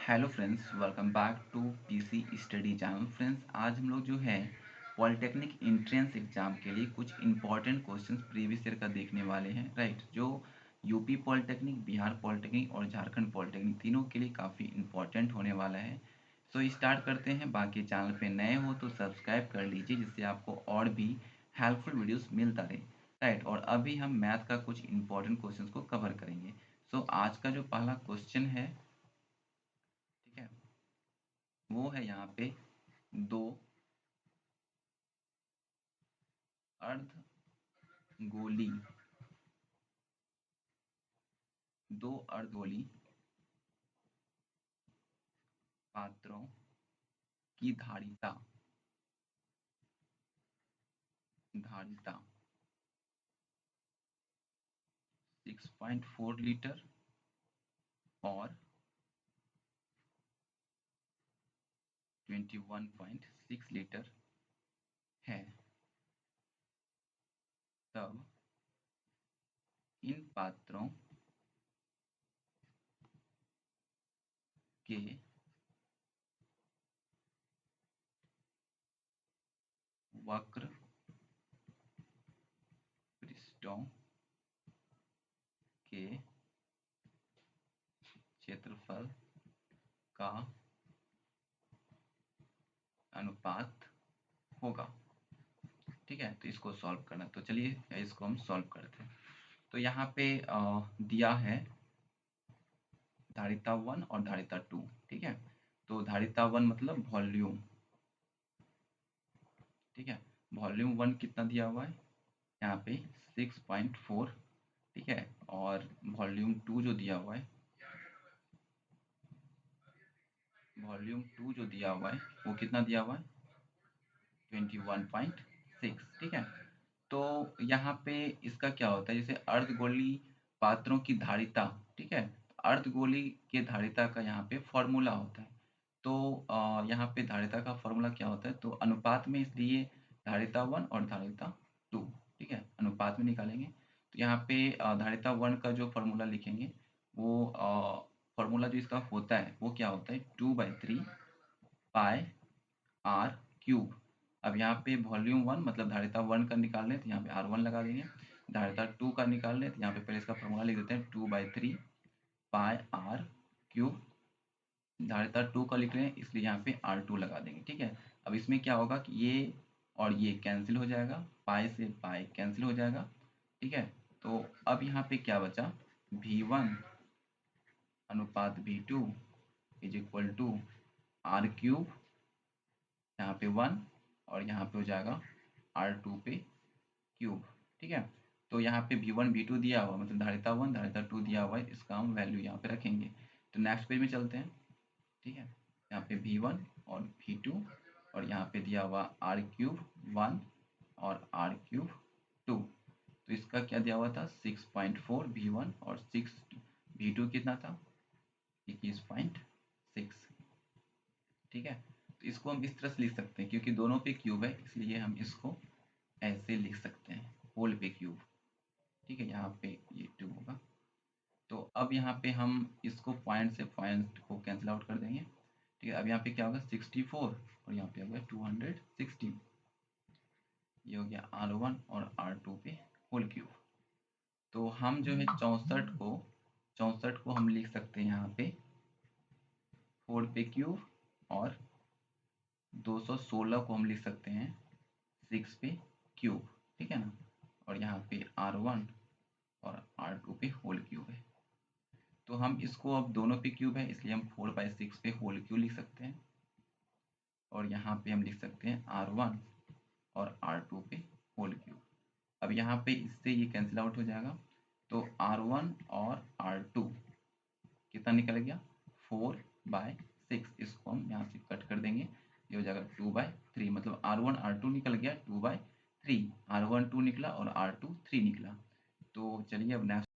Hello friends, welcome back to PC study channel. Friends, आज हम लोग जो है पॉलिटेक्निक एंट्रेंस एग्जाम के लिए कुछ इंपॉर्टेंट क्वेश्चंस प्रीवियस ईयर का देखने वाले हैं, राइट। जो यूपी पॉलिटेक्निक, बिहार पॉलिटेक्निक और झारखंड पॉलिटेक्निक तीनों के लिए काफ़ी इंपॉर्टेंट होने वाला है। सो स्टार्ट करते हैं। बाकी चैनल पे नए हो तो सब्सक्राइब कर लीजिए, जिससे आपको और भी हेल्पफुल वीडियोस मिलता रहे, राइट। और अभी हम मैथ का कुछ इंपॉर्टेंट क्वेश्चंस को कवर करेंगे। सो आज का जो पहला क्वेश्चन है, ठीक है, वो है यहाँ पे दो अर्धगोली दो अर्धगोली पात्रों की धारिता 6.4 लीटर और 21.6 लीटर है। तब इन पात्रों के वक्र पृष्ठों के क्षेत्रफल का अनुपात होगा। ठीक है, तो इसको सॉल्व करना। तो चलिए इसको हम सॉल्व करते हैं। तो यहाँ पे दिया है धारिता 1 और धारिता 2। ठीक है, तो धारिता 1 मतलब वॉल्यूम। ठीक है, वॉल्यूम 1 कितना दिया हुआ है यहाँ पे 6.4। ठीक है, और वॉल्यूम 2 जो दिया हुआ है, वॉल्यूम 2 जो दिया हुआ है वो कितना दिया हुआ है 21.6। ठीक है, तो यहाँ पे इसका क्या होता है, जैसे अर्धगोली पात्रों की धारिता। ठीक है, अर्धगोली के धारिता का यहाँ पे फॉर्मूला होता है। तो यहाँ पे धारिता का फॉर्मूला क्या होता है, तो अनुपात में, इसलिए धारिता 1 और धारिता 2। ठीक है, अनुपात में निकालेंगे। तो यहाँ पे धारिता 1 का जो फॉर्मूला लिखेंगे, वो फॉर्मूला जो इसका होता है वो क्या होता है 2/3 पाई आर क्यूब। अब यहाँ पे वॉल्यूम 1 मतलब धारिता 1 का निकाल लें तो यहाँ पे R1 लगा देंगे। धारिता 2 का निकाल लें तो यहाँ पे पहले इसका फॉर्मूला लिख देते हैं 2/3 पाई आर क्यूब। धारिता 2 का लिख रहे हैं इसलिए यहाँ पे R2 लगा देंगे। ठीक है, अब इसमें क्या होगा कि ये और ये कैंसिल हो जाएगा, पाई से पाई कैंसिल हो जाएगा। ठीक है, तो अब यहाँ पे क्या बचा, V1 अनुपात V2 is equal to r cube, यहाँ पे 1 और यहाँ पे हो जाएगा R2 पे क्यूब। ठीक है, तो यहाँ पे V1 V2 दिया हुआ मतलब धारिता 1 धारिता 2 दिया हुआ है, इसका हम वैल्यू यहाँ पे रखेंगे। तो नेक्स्ट पेज में चलते हैं। ठीक है, यहाँ पे V1 और V2 और यहाँ पे दिया हुआ R क्यूब 1 और R क्यूब 2। तो इसका क्या दिया हुआ था 6.4 V1 और 6 V2 कितना था 21.6। ठीक है, तो इसको हम इस तरह से लिख सकते हैं, क्योंकि दोनों पे क्यूब है इसलिए हम इसको ऐसे लिख सकते हैं, होल पे क्यूब। ठीक है, यहाँ पे ये 2 होगा। तो अब यहाँ पे हम इसको पॉइंट से पॉइंट को कैंसिल आउट कर देंगे। ठीक है, अब यहाँ पे क्या होगा 64 और यहाँ पे हो गया 216। ये हो गया R1 और R2 पे होल क्यूब। तो हम जो है 64 को हम लिख सकते हैं यहाँ पे 4 पे क्यूब, और 216 को हम लिख सकते हैं 6 पे क्यूब। ठीक है ना, और यहाँ पे R1 और R2 पे होल क्यूब है। तो हम इसको, अब दोनों पे क्यूब है इसलिए हम 4/6 पे होल क्यूब लिख सकते हैं, और यहाँ पे हम लिख सकते हैं R1 और R2 पे होल क्यूब। अब यहाँ पे इससे ये कैंसिल आउट हो जाएगा, तो R1 और R2 कितना निकल गया 4/6। इसको हम यहाँ से कट कर देंगे, ये हो जाएगा 2/3, मतलब R1 R2 निकल गया 2/3, R1 2 निकला और R2 3 निकला। तो चलिए अब नेक्स्ट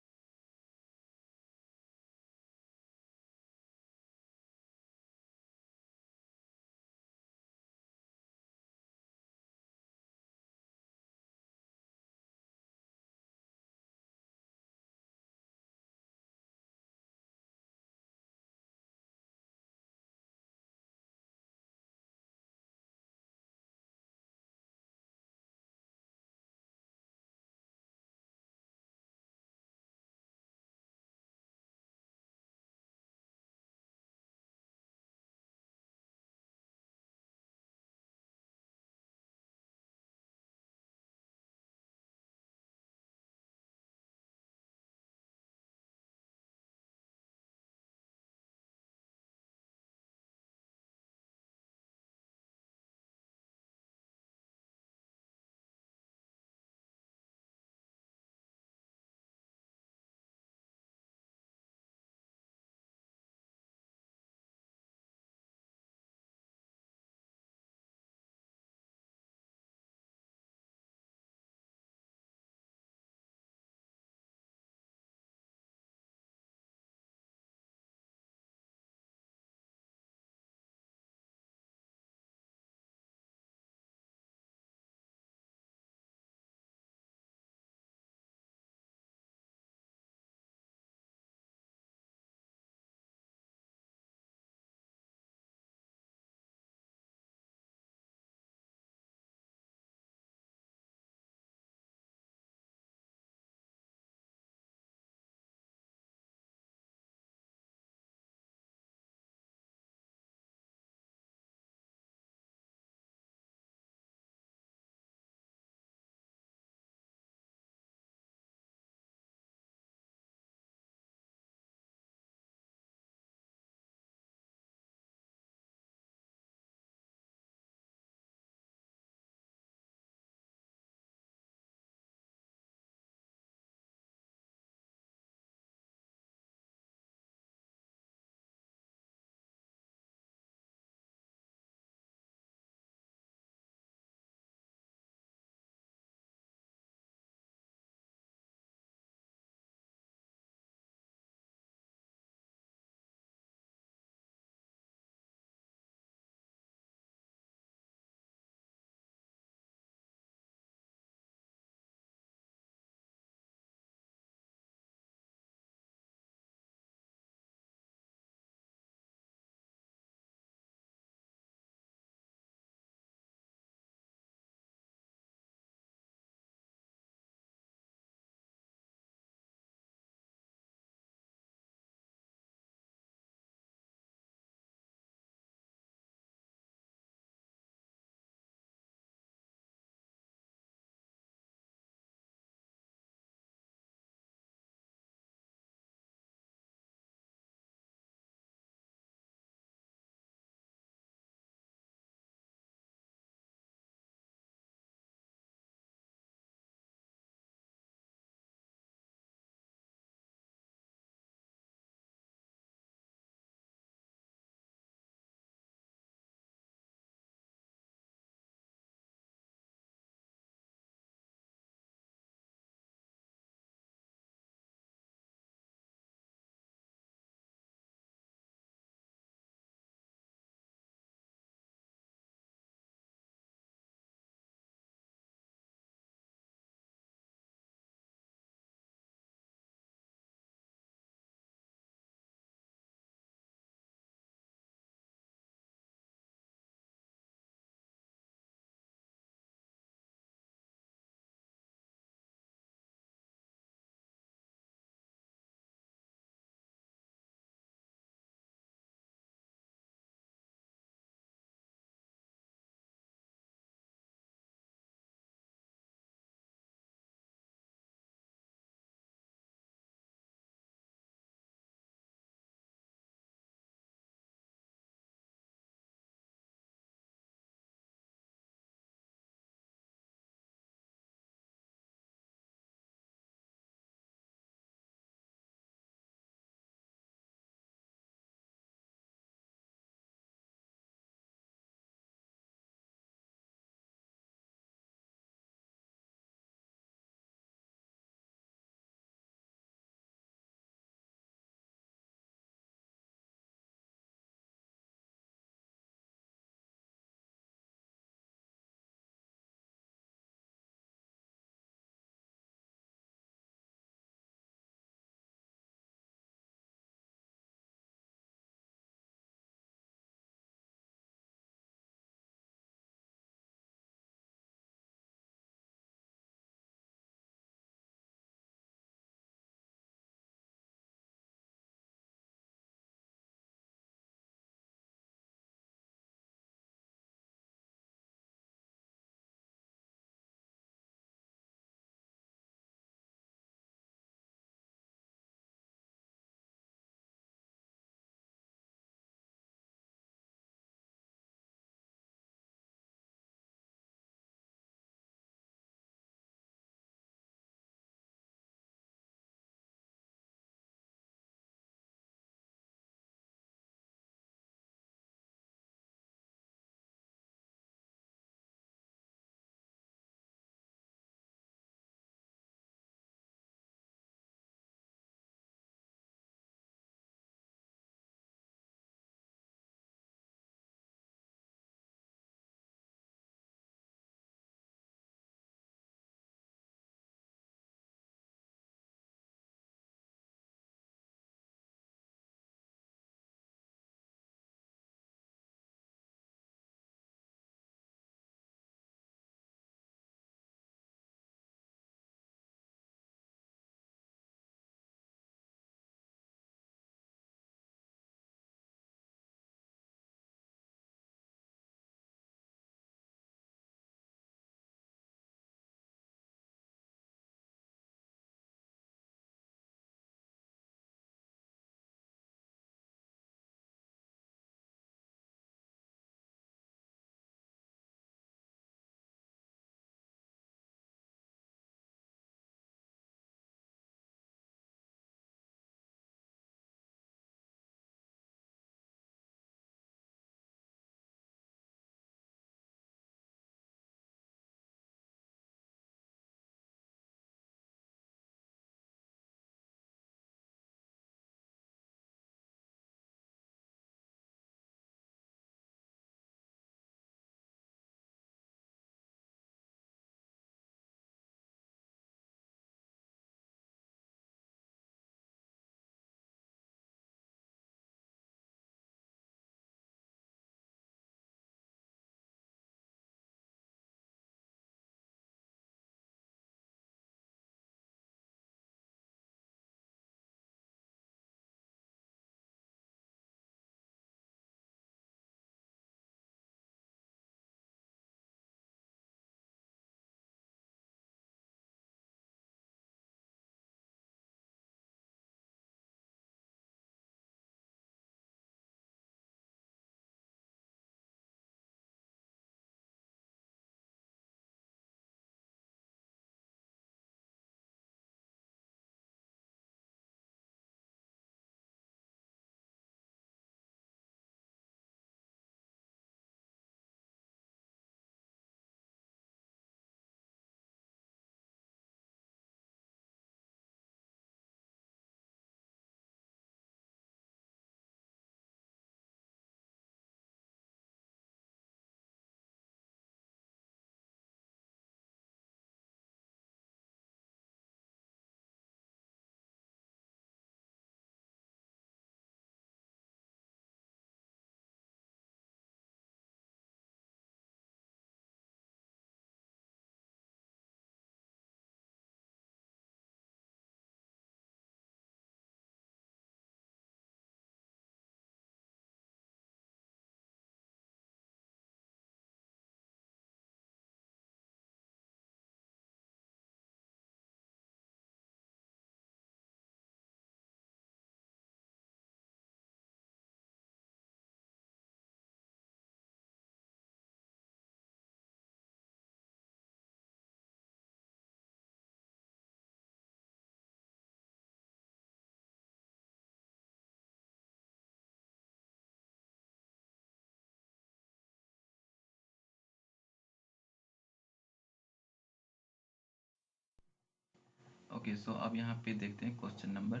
ओके, सो अब यहाँ पे देखते हैं क्वेश्चन नंबर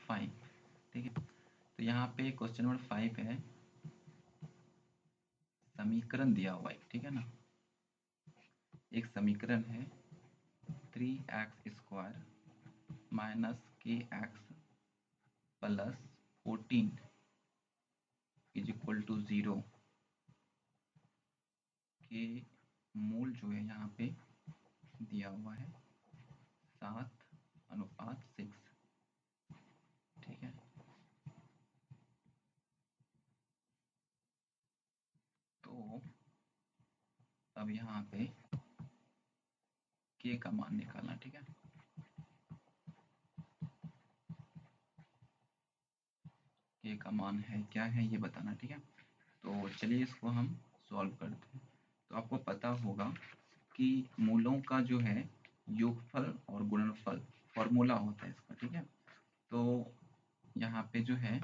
5। ठीक है, तो यहाँ पे क्वेश्चन नंबर 5 है, समीकरण दिया हुआ है, ठीक है ना। एक समीकरण है 3x² minus kx plus 14 is equal to 0 के मूल जो है यहाँ पे दिया हुआ है 7:6। ठीक है, तो अब यहाँ पे k का मान निकालना। ठीक है, k का मान है क्या है ये बताना। ठीक है, तो चलिए इसको हम सॉल्व करते हैं। तो आपको पता होगा कि मूलों का जो है योगफल और गुणनफल फॉर्मूला होता है इसका। ठीक है, तो यहाँ पे जो है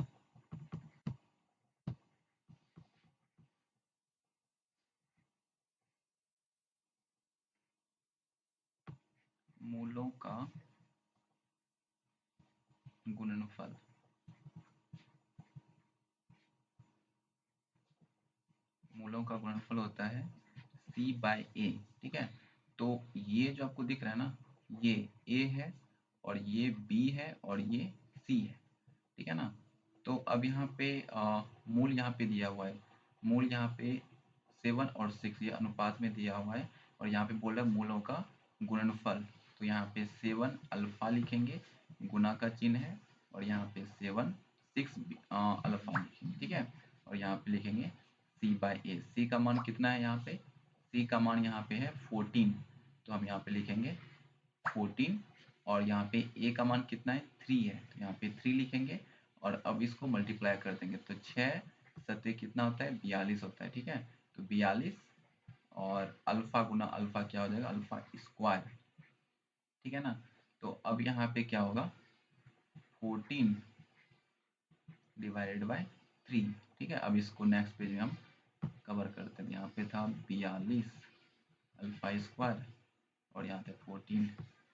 मूलों का गुणनफल, मूलों का गुणनफल होता है C/A। ठीक है, तो ये जो आपको दिख रहा है ना, ये A है और ये B है और ये C है। ठीक है ना, तो अब यहाँ पे मूल यहाँ पे दिया हुआ है, मूल यहाँ पे 7 और 6 ये अनुपात में दिया हुआ है, और यहाँ पे बोल रहा है मूलों का गुणनफल। तो यहाँ पे 7 अल्फा लिखेंगे, गुना का चिन्ह है, और यहाँ पे 7 6 अल्फा लिखेंगे। ठीक है, और यहाँ पे लिखेंगे C/A। C का मान कितना है यहाँ पे, C का मान यहाँ पे है 14, तो हम यहाँ पे लिखेंगे 14, और यहाँ पे A का मान कितना है 3 है, तो यहाँ पे 3 लिखेंगे, और अब इसको मल्टीप्लाई कर देंगे तो 6 सत्ते कितना होता है 42 होता है। ठीक है, तो 42 और अल्फा गुना अल्फा क्या हो जाएगा, अल्फा स्क्वायर। ठीक है ना, तो अब यहाँ पे क्या होगा 14 डिवाइडेड बाय 3। ठीक है, अब इसको नेक्स्ट पेज में हम कवर करते हैं। यहाँ पे था 42 अल्फा स्क्वायर, और यहाँ पे 14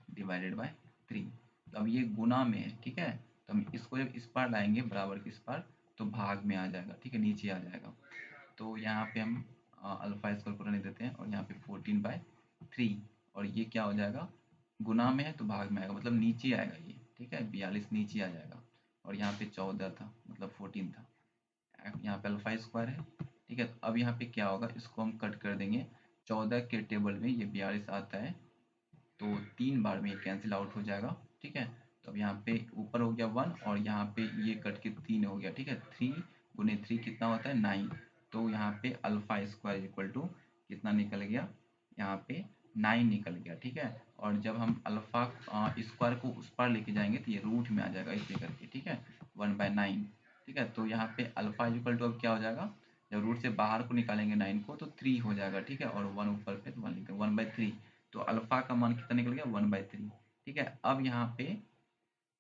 डिवाइडेड बाय 3। तो अब ये गुना में है। ठीक है, तो हम इसको जब इस पार लाएंगे बराबर के इस पार, तो भाग में आ जाएगा। ठीक है, नीचे आ जाएगा। तो यहाँ पे हम अल्फा स्क्वायर को रहने देते हैं, और यहाँ पे 14/3, और ये क्या हो जाएगा, गुना में है तो भाग में आएगा, मतलब नीचे आएगा ये। ठीक है, 42 नीचे आ जाएगा, और यहाँ पे 14 था मतलब 14 था, यहाँ पे अल्फा स्क्वायर है। ठीक है, तो अब यहाँ पे क्या होगा, इसको हम कट कर देंगे। 14 के टेबल में ये 42 आता है, तो 3 बार में ये कैंसिल आउट हो जाएगा। ठीक है, तो अब यहाँ पे ऊपर हो गया 1, और यहाँ पे ये कट के 3 हो गया। ठीक है, 3 गुने 3 कितना होता है 9, तो यहाँ पे अल्फा स्क्वायर इक्वल टू कितना निकल गया, यहाँ पे 9 निकल गया। ठीक है, और जब हम अल्फा स्क्वायर को उस पार लेके जाएंगे तो ये रूट में आ जाएगा इसे करके। ठीक है, 1/9। ठीक है, तो यहाँ पे अल्फा इक्वल टू अब क्या हो जाएगा, जब रूट से बाहर को निकालेंगे 9 को तो 3 हो जाएगा। ठीक है, और 1 ऊपर पे तो 1 लिखेंगे 1/3, तो अल्फा का मान कितना निकल गया 1/3। ठीक है, अब यहाँ पे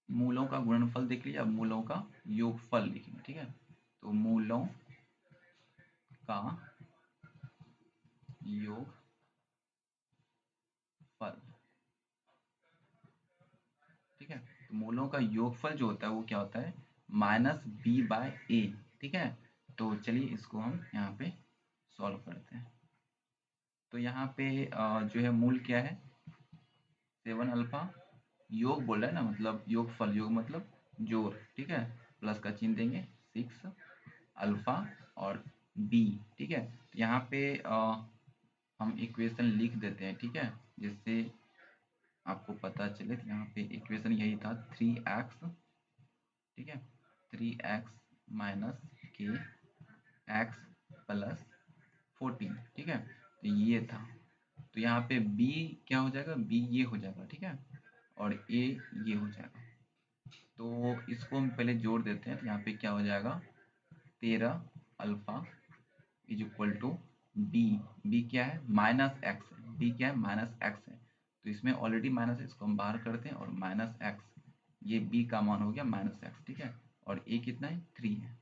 मूलों का गुणनफल देख लीजिए, अब मूलों का योगफल लिखेंगे। ठीक है, तो मूलों का योगफल, ठीक है, तो मूलों का योगफल जो होता है वो क्या होता है -b/a। ठीक है, तो चलिए इसको हम यहाँ पे सॉल्व करते हैं। तो यहाँ पे जो है मूल क्या है 7 अल्फा, योग बोल रहा है ना, मतलब योगफल, योग मतलब जोड़। ठीक है, प्लस का चिन्ह देंगे 6 अल्फा और बी। ठीक है, तो यहाँ पे हम इक्वेशन लिख देते हैं। ठीक है, जिससे आपको पता चले। तो यहाँ पे इक्वेशन यही था 3x। ठीक है, 3x माइनस के एक्स प्लस 14। ठीक है, तो ये था। तो यहाँ पे b क्या हो जाएगा, b ये हो जाएगा। ठीक है, और a ये हो जाएगा। तो इसको हम पहले जोड़ देते हैं, तो यहाँ पे क्या हो जाएगा 13 alpha is equal to b. B क्या है -x है, बी क्या है -x है, तो इसमें ऑलरेडी माइनस है, इसको हम बाहर करते हैं, और -x, ये बी का मान हो गया -x। ठीक है, और ए कितना है 3 है,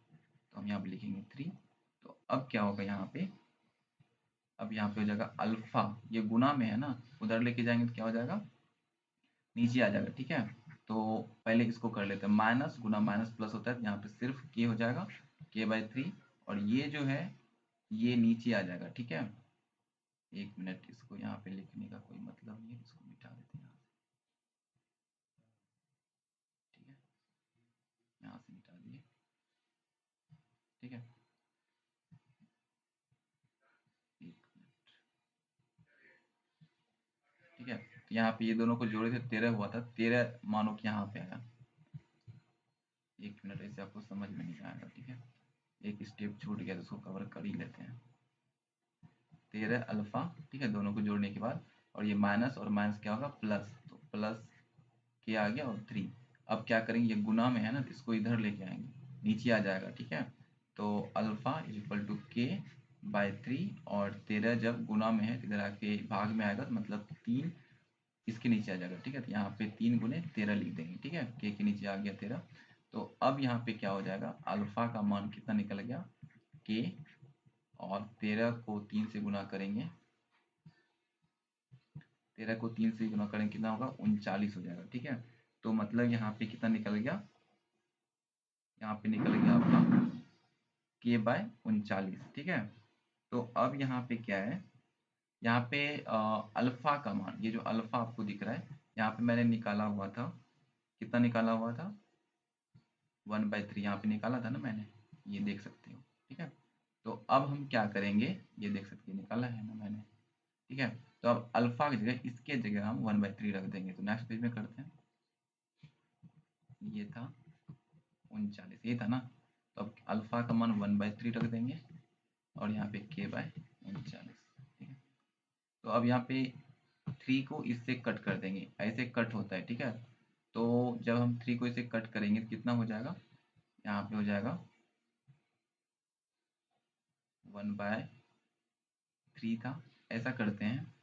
तो हम यहाँ पे लिखेंगे 3। तो अब क्या होगा यहाँ पे, अब यहाँ पे हो जाएगा अल्फा, ये गुना में है ना, उधर लेके जाएंगे तो क्या हो जाएगा नीचे आ जाएगा, ठीक है। तो पहले इसको कर लेते हैं, माइनस गुना माइनस प्लस होता है, यहाँ पे सिर्फ के हो जाएगा, k/3, और ये जो है ये नीचे आ जाएगा, ठीक है। एक मिनट, इसको यहाँ पे लिखने का कोई मतलब नहीं है, इसको मिटा देते हैं यहाँ से, ठीक है, यहाँ से मिटा दिए, ठीक है। एक मिनट, ठीक है। तो यहाँ पे ये दोनों को जोड़े थे 13 हुआ था, 13 मानो कि यहाँ पे आया। एक मिनट, ऐसे आपको समझ में नहीं आएगा, ठीक है। एक स्टेप छूट गया तो उसको कवर कर ही लेते हैं। 13 अल्फा, ठीक है, दोनों को जोड़ने के बाद, और ये माइनस और माइनस क्या होगा, प्लस, तो प्लस के आ गया और 3। अब क्या करेंगे, ये गुना में है ना, तो इसको इधर लेके आएंगे, नीचे आ जाएगा, ठीक है। तो alpha is equal to k/3, और 13 जब गुना में है तो इधर आके भाग में आएगा, तो मतलब 3 इसके नीचे आ जाएगा, ठीक है। तो यहाँ पे 3 गुने 13 लिख देंगे, ठीक है, के नीचे आ गया 13। तो अब यहाँ पे क्या हो जाएगा, अल्फा का मान कितना निकल गया, के, और 13 को 3 से गुना करेंगे, 13 को 3 से गुना करेंगे कितना होगा, 39 हो जाएगा, ठीक है। तो मतलब यहाँ पे कितना निकल गया, यहाँ पे निकल गया आपका k/39, ठीक है। तो अब यहाँ पे क्या है, यहाँ पे अल्फा का मान, ये जो अल्फा आपको दिख रहा है यहाँ पे मैंने निकाला हुआ था, कितना निकाला हुआ था, 1/3 यहाँ पे निकाला था ना मैंने, ये देख सकते हो, ठीक है। तो अब हम क्या करेंगे, ये देख सकते हो निकाला है ना मैंने, ठीक है। तो अब अल्फा की जगह, इसके जगह हम 1/3 रख देंगे। तो नेक्स्ट पेज में करते हैं, ये था 39, ये था ना। तो अब अल्फा का मान 1/3 रख देंगे, और यहाँ पे k/39, ठीक है। तो अब यहाँ पे 3 को इससे कट कर देंगे, ऐसे कट होता है, ठीक है। तो जब हम 3 को इसे कट करेंगे तो कितना हो जाएगा, यहाँ पे हो जाएगा 1/3 था। ऐसा करते हैं,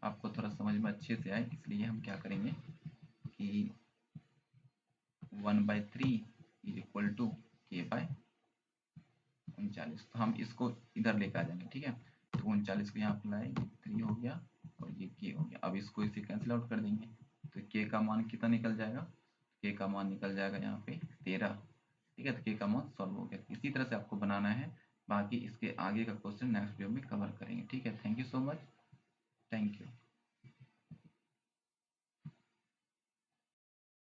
आपको थोड़ा समझ में अच्छे से आए, इसलिए हम क्या करेंगे कि 1/3 इज इक्वल टू k/39। तो हम इसको इधर लेकर आ जाएंगे, ठीक है। तो 39 को यहाँ पर लाएंगे, 3 हो गया और ये k हो गया। अब इसको इसे कैंसिल आउट कर देंगे, तो k का मान कितना निकल जाएगा, k का मान निकल जाएगा यहाँ पे 13, ठीक है। तो k का मान सॉल्व हो गया। इसी तरह से आपको बनाना है, बाकी इसके आगे का क्वेश्चन नेक्स्ट वीडियो में कवर करेंगे, ठीक है। Thank you so much, thank you.